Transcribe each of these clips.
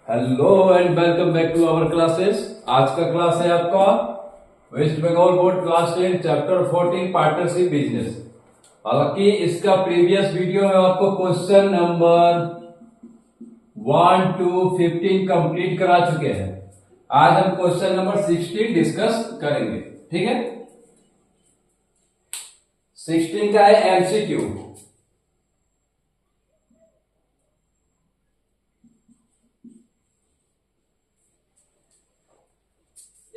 Hello and welcome back to our classes. आज का class है आपका West Bengal board class 10 chapter 14 partnership business. हालांकि इसका प्रीवियस वीडियो में आपको क्वेश्चन नंबर 1 to 15 कंप्लीट करा चुके हैं। आज हम क्वेश्चन नंबर 16 डिस्कस करेंगे। ठीक है, 16 का है एमसीक्यू।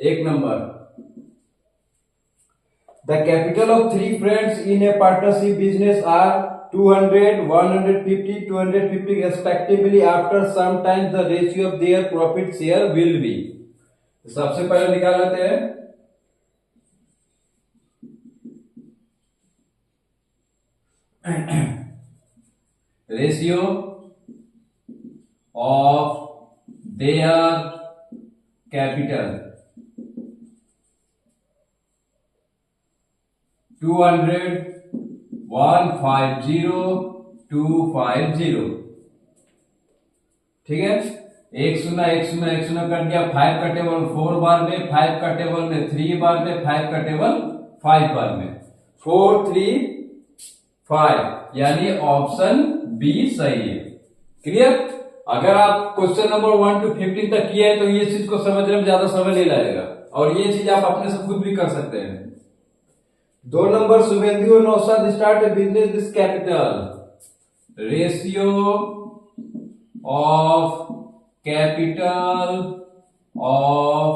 एक नंबर, the capital of three friends in a partnership business are 200, 150, 250 respectively. After some time the ratio of their profit share will be. सबसे पहले निकाल लेते हैं रेशियो ऑफ देयर कैपिटल 200, 150, 250। ठीक है, एक शून्य एक शून्य एक शून्य कट गया। 5 का टेबल 4 बार में, 5 का टेबल में 3 बार में, 5 का टेबल 5 बार में, 4 3 5, यानी ऑप्शन बी सही है। क्लियर? अगर आप क्वेश्चन नंबर 1 to 15 तक किए हैं तो ये चीज को समझने में ज्यादा समय नहीं लगेगा और ये चीज आप अपने से खुद भी कर सकते हैं। 2 नंबर, शुभेंदु और Naushad start a business this capital ratio of capital of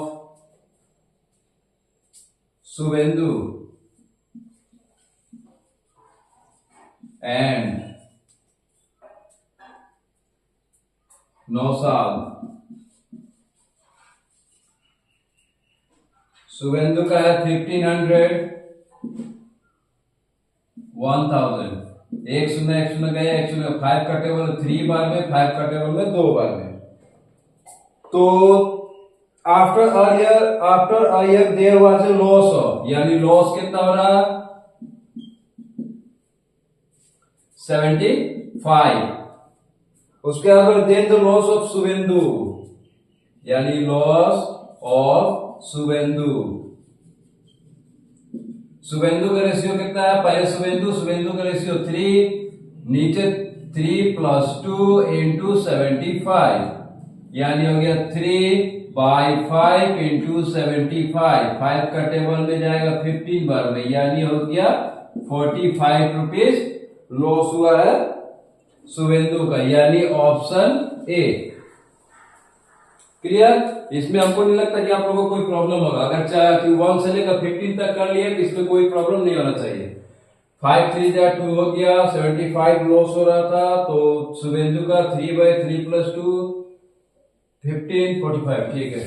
Shubhendu and Naushad. Shubhendu का है 1500, 1000। एक शून्य गया, एक शून्य। 5 का टेबल 3 बार में, 5 का टेबल में 2 बार में। तो after a year there was a loss of, यानी लॉस कितना हो रहा? 75। उसके बाद then the loss of Shubhendu, यानी लॉस ऑफ शुभेंदु। शुभेंदु का रेशियो कितना है? पहले शुभेंदु का रेशियो 3, नीचे 3 + 2 × 75, यानी हो गया 3/5 × 75। 5 का टेबल में जाएगा 15 बार में, यानी हो गया 45 रुपीज लॉस हुआ है शुभेंदु का, यानी ऑप्शन ए। क्लियर? इसमें हमको नहीं लगता कि आप लोगों को कोई प्रॉब्लम होगा। अगर चाहे 1 से लेकर 15 तक कर लिए तो इसमें कोई प्रॉब्लम नहीं होना चाहिए। 5 3 2 हो गया, 75 लॉस हो रहा था, तो शुभेंदु का 3/3 + 2 15 45। ठीक है,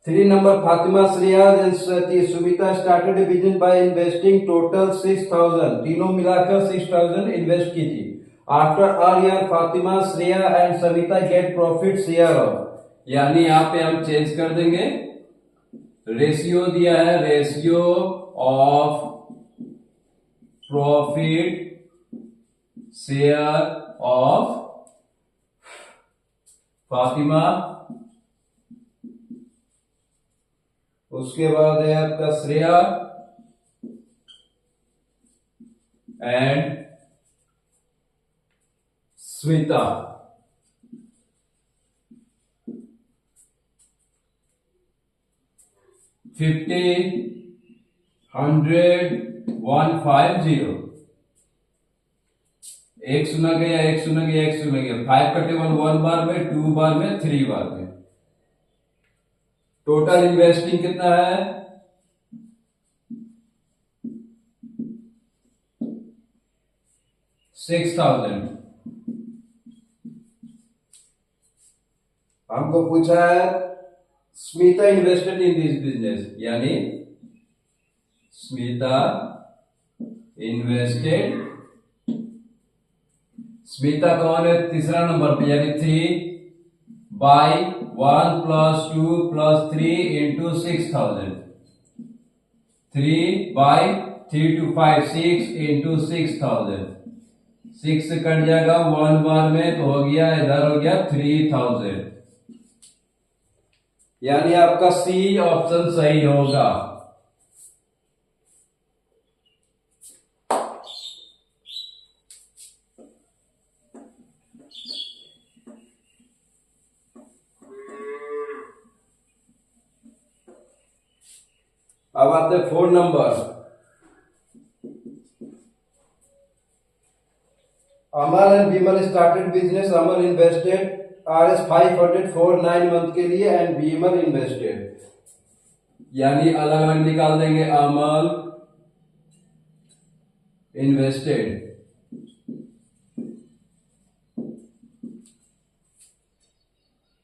three number, Fatima, Shreya and Sumita started A business by investing total 6000। तीनों मिलाकर 6000 इन्वेस्ट की थी। After a year Fatima, Shreya and Savita gate profit share of, यानी यहाँ पे हम चेंज कर देंगे। रेशियो दिया है, ratio of profit share of Fatima, उसके बाद है आपका श्रेया एंड स्मिता। $50, 100, 150। एक शून्य गया, एक शून्य गया, एक शून्य गया। 5 का टेबल 1 बार में, 2 बार में, 3 बार में। टोटल इन्वेस्टिंग कितना है? 6000। हमको पूछा है Smita invested in this business, यानी स्मिता इन्वेस्टेड। स्मिता कौन है? तीसरा नंबर पे, यानी 3 by 1 plus 2 plus 3 into 6,000. 3 by 3 to 5 6 into 6,000. 6 से कट जाएगा 1 बार में तो हो गया इधर हो गया 3,000. यानी आपका सी ऑप्शन सही होगा. अब आते 4 number. Amar and Bimal started business. Amar invested Rs 500 for 9 month के लिए and Bimal invested. यानी अलग अलग निकाल देंगे. अमर invested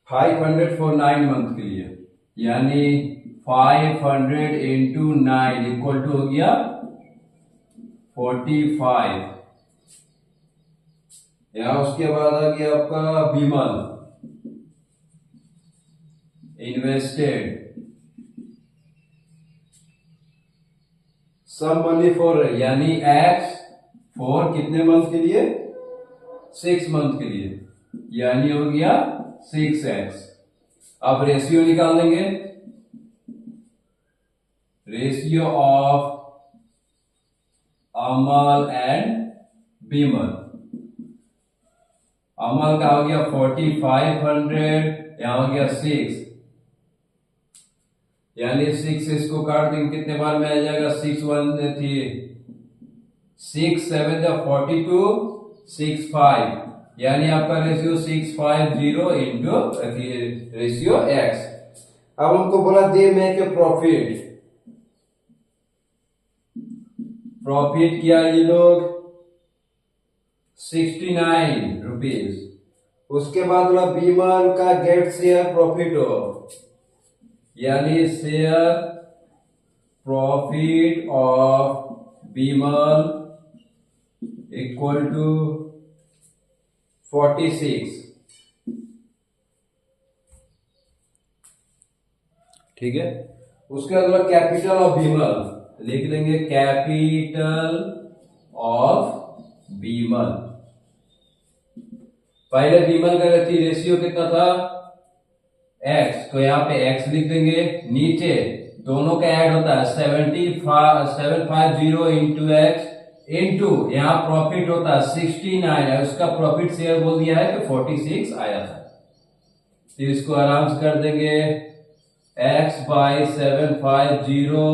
500 for 9 मंथ के लिए, यानी 500 इंटू 9 इक्वल टू हो गया 45. यहां उसके बाद आ गया आपका Bimal invested some money for, यानी एक्स फॉर कितने मंथ के लिए? 6 मंथ के लिए, यानी हो गया 6x. अब रेशियो निकाल देंगे. Ratio of Amal and Bimal. Amal का हो गया 4500, यहां हो गया 6, यानी 6 इसको काट देंगे कितने बार में आ जाएगा? 6 1 थी 6 7 42 6 5, यानी आपका रेशियो 650 इंटू रेशियो एक्स. अब हमको बोला they make a profit. Profit किया ये लोग 69 रुपीज. उसके बाद बोला बीमल का गेट शेयर प्रॉफिट हो, यानी share profit of Bimal equal to 46. ठीक है. उसके बाद कैपिटल ऑफ बीमल लिख लेंगे. Capital of Bimal. पहले बीमल का रेशियो कितना था? x, तो यहां पे x लिख देंगे. नीचे दोनों का ऐड होता है 750 इंटू एक्स इंटू यहां प्रॉफिट होता है 69 है. उसका प्रॉफिट शेयर बोल दिया है कि 46 आया था. तो इसको आराम से कर देंगे. x by 750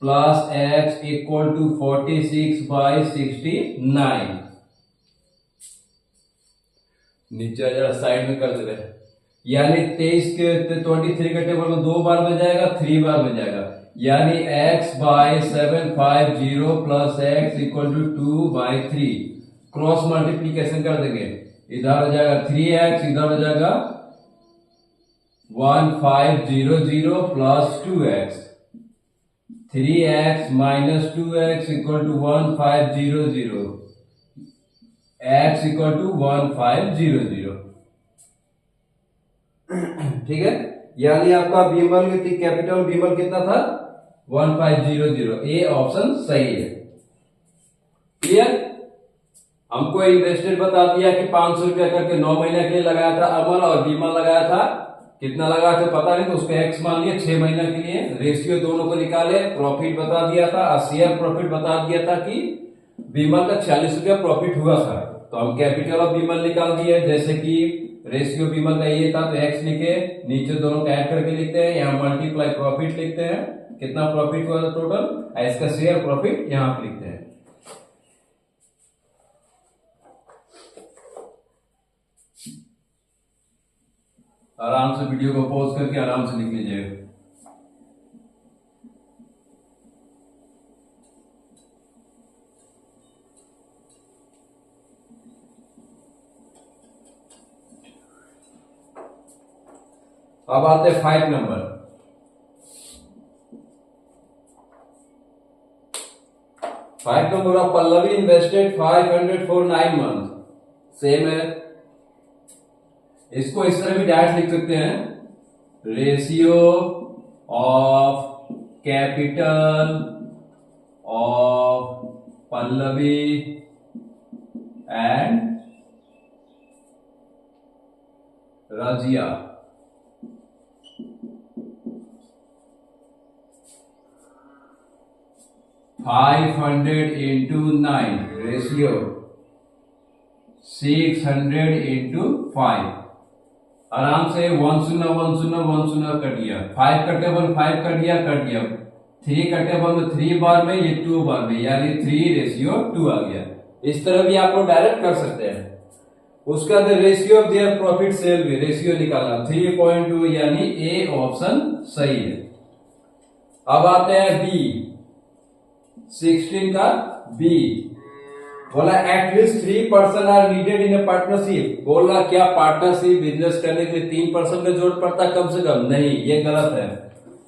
plus x equal to 46 by 69. नीचे जरा साइड में कर दे रहे, यानी 23 के 23 के टेबल में 2 बार में जाएगा, 3 बार में जाएगा, यानी x by 750 plus x equal to 2 by 3. Cross multiplication कर देंगे. इधर हो जाएगा 3x, इधर हो जाएगा 1500 plus 2x. 3x minus 2x equal to 1500, x equal to 1500. ठीक है. यानी आपका बीमल कैपिटल बीमल कितना था? 1500. ए ऑप्शन सही है. क्लियर. हमको इन्वेस्टेड बता दिया कि 500 रुपया करके 9 महीने के लिए लगाया था अमल, और बीमल लगाया था कितना लगाया था पता नहीं, तो उसको एक्स मान लिया 6 महीना के लिए. रेशियो दोनों को निकाले. प्रॉफिट बता दिया था और शेयर प्रॉफिट बता दिया था कि बीमल का 46 रुपया प्रॉफिट हुआ था. तो हम कैपिटल ऑफ बीमल निकाल दिए. जैसे कि रेशियो बीमल का ये था तो एक्स लिखे, नीचे दोनों का ऐड करके लिखते हैं, यहाँ मल्टीप्लाई प्रॉफिट लिखते हैं, कितना प्रॉफिट हुआ था टोटल, इसका शेयर प्रॉफिट यहाँ पे लिखते हैं. आराम से वीडियो को पॉज करके आराम से लिख लीजिए. अब आते हैं 5 number. Of Pallavi invested 500 for 9 month. Same है. इसको इस तरह भी डायरेक्ट लिख सकते हैं, ratio of capital of Pallavi and Razia. $500 into 9 ratio 600 into 5। आराम से 1 0 1 0 1 0 कट गया, 5 का टेबल 5 कट गया 3 का टेबल में 3 बार में, ये 2 बार में, यानी 3:2 आ गया। इस तरह भी आप लोग डायरेक्ट कर सकते हैं। उसका ratio of their profit sale भी रेशियो निकालना 3.2, यानी ए ऑप्शन सही है। अब आते हैं बी, 16 का बी, बोला एटलीस्ट 3% are needed in a partnership. बोला क्या पार्टनरशिप बिजनेस करने के लिए 3% का जरूरत पड़ता है कम से कम? नहीं, ये गलत है,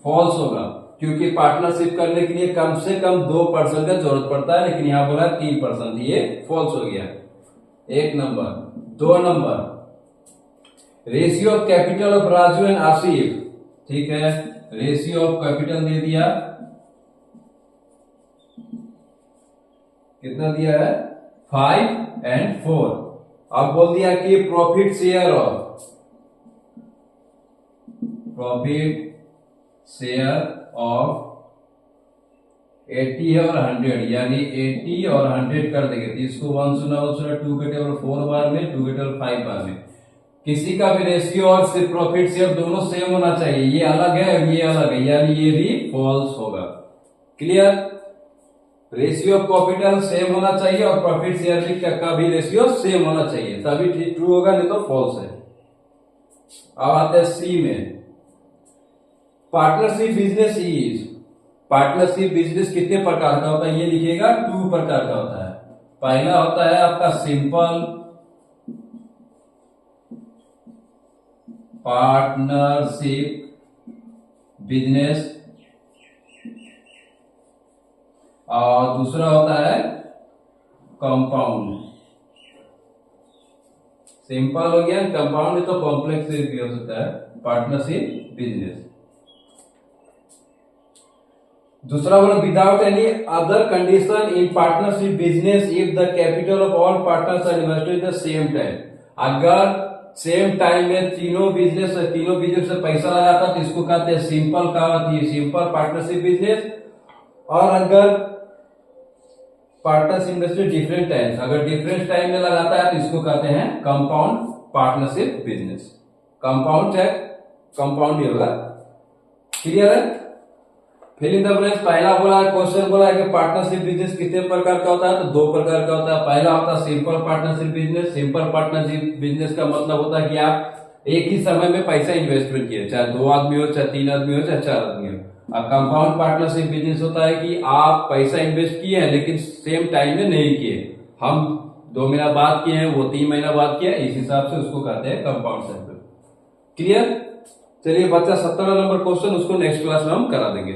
फॉल्स होगा, क्योंकि पार्टनरशिप करने के लिए कम से कम 2% का जरूरत पड़ता है, लेकिन यहां बोला 3%, ये फॉल्स हो गया। 1 number. 2 number, ratio of capital of Raju and Asif, ठीक है, रेशियो ऑफ कैपिटल दे दिया, कितना दिया है? 5 and 4। अब बोल दिया कि प्रॉफिट शेयर ऑफ ऑफ 80 और 100, यानी 80 और 100 कर देंगे, तो इसको 1 0 1 0 2 के टेबल 4 बार में, 2 के टेबल 5 बार में। किसी का भी रेशियो और सिर्फ प्रॉफिट शेयर दोनों सेम होना चाहिए, ये अलग है और ये अलग है, यानी ये भी फॉल्स होगा। Clear? Ratio of capital same होना चाहिए और प्रॉफिट शेयर का भी रेशियो सेम होना चाहिए, तभी ट्रू होगा, नहीं तो फॉल्स है। अब आते हैं सी में, partnership business is, partnership business कितने प्रकार का होता है? ये लिखिएगा 2 प्रकार का होता है। पहला होता है आपका सिंपल पार्टनरशिप बिजनेस, और दूसरा होता है कंपाउंड। सिंपल हो गया, कंपाउंड तो कॉम्प्लेक्स भी हो सकता है, पार्टनरशिप बिजनेस। दूसरा बोला without any other condition in partnership business if the capital of all partners are invested at the same time. अगर सेम टाइम में तीनों बिजनेस से पैसा लगाता तो इसको कहते हैं सिंपल, सिंपल पार्टनरशिप बिजनेस। और अगर पार्टनर्स इन्वेस्टेड डिफरेंट टाइम, अगर डिफरेंट टाइम में लगाता है तो इसको कहते हैं कंपाउंड पार्टनरशिप बिजनेस। कंपाउंड है, कंपाउंड ही होगा। क्लियर है? Fill in the blanks. पहला बोला क्वेश्चन बोला है कि पार्टनरशिप बिजनेस कितने प्रकार का होता है, तो 2 प्रकार का होता है। पहला होता है simple partnership business. Simple partnership business का मतलब होता है कि आप एक ही समय में पैसा इन्वेस्टमेंट किए, चाहे 2 आदमी हो, चाहे 3 आदमी हो, चाहे 4 आदमी हो। अब कंपाउंड पार्टनरशिप बिजनेस होता है कि आप पैसा इन्वेस्ट किए हैं लेकिन सेम टाइम में नहीं किए, हम 2 महीना बाद किए हैं, वो 3 महीना बाद किया, इस हिसाब से उसको कहते हैं कंपाउंड सेटलमेंट। क्लियर? चलिए बच्चा 17 नंबर क्वेश्चन उसको नेक्स्ट क्लास में हम करा देंगे।